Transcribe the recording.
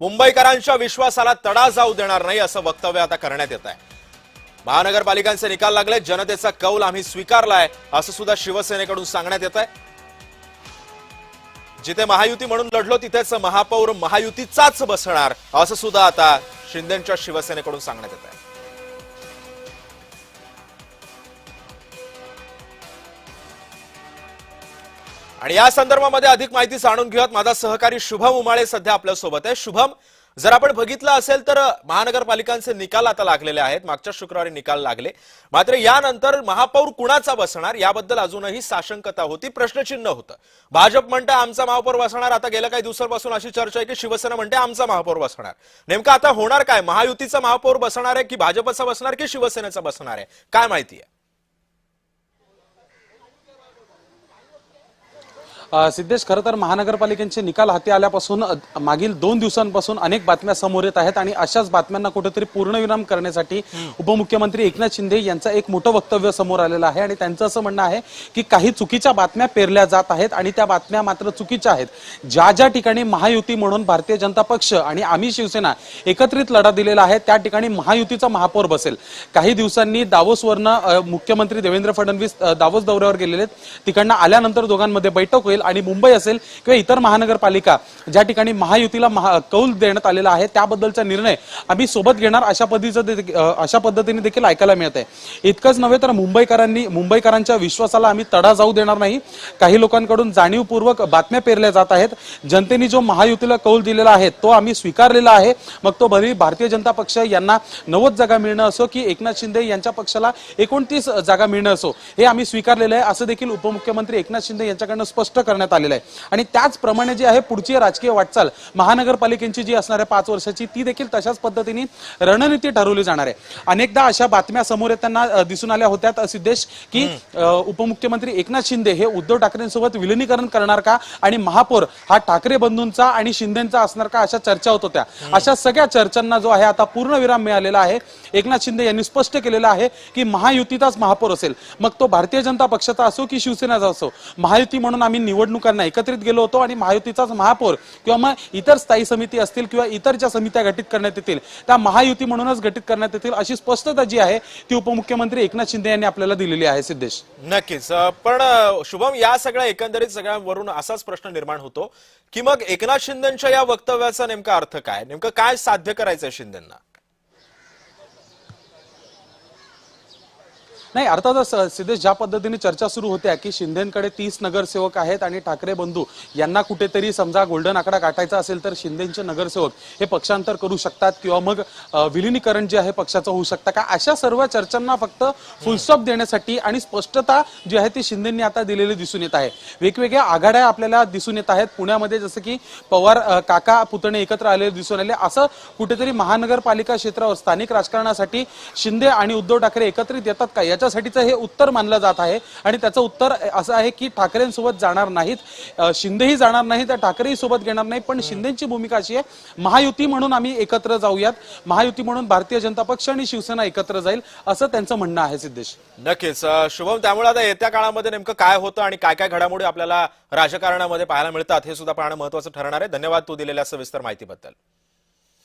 मुंबईकरांच्या विश्वासाला तडा जाऊ देणार नाही असं वक्तव्य आता करण्यात येत आहे। महानगरपालिकांचे निकाल लागले, जनतेचा कौल आम्ही स्वीकारलाय असं सुद्धा शिवसेनेकडून सांगण्यात येत आहे। जिथे महायुती म्हणून लढलो तिथेच महापौर महायुतीचाच बसणार असं सुद्धा आता शिंदेंच्या शिवसेनेकडून सांगण्यात येत आहे। आणि या संदर्भामध्ये अधिक माहिती जाणून घेऊयात। माझा सहकारी शुभम उमाळे सध्या आपल्या सोबत आहे। शुभम, जर आपण बघितलं असेल तर महानगरपालिकांचे निकाल आता लागलेले आहेत, मागच्या शुक्रवारी निकाल लागले, मात्र यानंतर महापौर कुणाचा बसणार याबद्दल अजूनही साशंकता होती, प्रश्नचिन्ह होतं। भाजप म्हणते आमचा महापौर बसणार, आता गेल्या काही दिवसांपासून अशी चर्चा आहे की शिवसेना म्हणते आमचा महापौर बसणार। नेमकं आता होणार काय? महायुतीचा महापौर बसणार आहे की भाजपचा बसणार की शिवसेनेचा बसणार आहे, काय माहिती आहे? सिद्धेश, खरं तर महानगरपालिकेचे निकाल हाती आल्यापासून मागील 2 दिवसांपासून अनेक बातम्या समोर येत आहेत आणि अशाच बातम्यांना कुठेतरी पूर्णविराम करण्यासाठी उपमुख्यमंत्री एकनाथ शिंदे यांचं एक मोठं वक्तव्य समोर आलेलं आहे आणि त्यांचं असं म्हणणं आहे की काही चुकीच्या बातम्या पेरल्या जात आहेत आणि त्या बातम्या मात्र चुकीच्या आहेत। ज्या ज्या ठिकाणी महायुती म्हणून भारतीय जनता पक्ष आणि आम्ही शिवसेना एकत्रित लढा दिलेला आहे त्या ठिकाणी महायुतीचा महापौर बसेल। काही दिवसांनी दावोसवरनं मुख्यमंत्री देवेंद्र फडणवीस दावोस दौऱ्यावर गेलेले, तिकडनं आल्यानंतर दोघांमध्ये बैठक होईल आणि मुंबई असेल किंवा इतर महानगरपालिका ज्या ठिकाणी महायुतीला कौल देण्यात आलेला आहे त्याबद्दलचा निर्णय आम्ही सोबत घेणार अशा पद्धतीने देखील ऐकायला मिळत आहे। इतकंच नव्हे तर मुंबईकरांच्या विश्वासाला आम्ही तडा जाऊ देणार नाही। काही लोकांकडून जाणीवपूर्वक बातम्या पेरल्या जात आहेत। जनतेने जो महायुतीला कौल दिलेला आहे तो आम्ही स्वीकारलेला आहे, मग तो भरी भारतीय जनता पक्ष यांना 90 जागा मिळणं असो की एकनाथ शिंदे यांच्या पक्षाला 29 जागा मिळणं असो, हे आम्ही स्वीकारलेलं आहे असं देखील उपमुख्यमंत्री एकनाथ शिंदे यांच्याकडून स्पष्ट करण्यात आलेलं आहे। आणि त्याचप्रमाणे जी आहे पुढची राजकीय वाटचाल महानगरपालिकेची जी असणार आहे 5 वर्षाची, ती देखील तशाच पद्धतीने रणनीती ठरवली जाणार आहे। अनेकदा अशा बातम्या समोर येताना दिसून आल्या होत्या सिद्धेश की उपमुख्यमंत्री एकनाथ शिंदे हे उद्धव ठाकरेंसोबत विलिनीकरण करणार का आणि महापौर हा ठाकरे बंधूंचा आणि शिंदेंचा असणार का, अशा चर्चा होत होत्या। अशा सगळ्या चर्चांना जो आहे आता पूर्णविराम मिळालेला आहे। एकनाथ शिंदे यांनी स्पष्ट केलेलं आहे की महायुतीचाच महापौर असेल, मग तो भारतीय जनता पक्षाचा असो की शिवसेनेचा असो। महायुती म्हणून आम्ही निवडणुकांना एकत्रित गेलो होतो आणि महायुतीचाच महापौर किंवा मग इतर स्थायी समिती असतील किंवा इतर ज्या समित्या गठीत करण्यात येतील त्या महायुती म्हणूनच गठीत करण्यात येतील अशी स्पष्टता जी आहे ती उपमुख्यमंत्री एकनाथ शिंदे यांनी आपल्याला दिलेली आहे। सिद्धेश, नक्कीच। पण शुभम, या सगळ्या एकंदरीत सगळ्यावरून असाच प्रश्न निर्माण होतो की मग एकनाथ शिंदेंच्या या वक्तव्याचा नेमका अर्थ काय, नेमकं काय साध्य करायचंय शिंदेंना? नाही, अर्थातच सिद्धेश, ज्या पद्धतीने चर्चा सुरू होत्या की शिंदेंकडे 30 नगरसेवक आहेत आणि ठाकरे बंधू यांना कुठेतरी समजा गोल्डन आकडा गाठायचा असेल तर शिंदेंचे नगरसेवक हे पक्षांतर करू शकतात किंवा मग विलिनीकरण जे आहे पक्षाचं होऊ शकतं का, अशा सर्व चर्चांना फक्त फुलस्टॉप देण्यासाठी आणि स्पष्टता जी आहे ती शिंदेंनी आता दिलेली दिसून येत आहे। वेगवेगळ्या आघाड्या आपल्याला दिसून येत आहेत। पुण्यामध्ये जसं की पवार काका पुतणे एकत्र आलेले दिसून आले, असं कुठेतरी महानगरपालिका क्षेत्रावर स्थानिक राजकारणासाठी शिंदे आणि उद्धव ठाकरे एकत्रित येतात का, याच्यासाठीचं हे उत्तर मानलं जात आहे। आणि त्याचं उत्तर असं आहे की ठाकरेंसोबत जाणार नाहीत, शिंदेही जाणार नाही, त्या ठाकरेही सोबत घेणार नाही, पण शिंदेची भूमिका अशी आहे महायुती म्हणून आम्ही एकत्र जाऊयात, महायुती म्हणून भारतीय जनता पक्ष आणि शिवसेना एकत्र जाईल असं त्यांचं म्हणणं आहे। सिद्धेश, नक्कीच शुभम, त्यामुळे आता येत्या काळामध्ये नेमकं काय होतं आणि काय काय घडामोडी आपल्याला राजकारणामध्ये पाहायला मिळतात हे सुद्धा पाहणं महत्त्वाचं ठरणार आहे। धन्यवाद तू दिलेल्या सविस्तर माहितीबद्दल।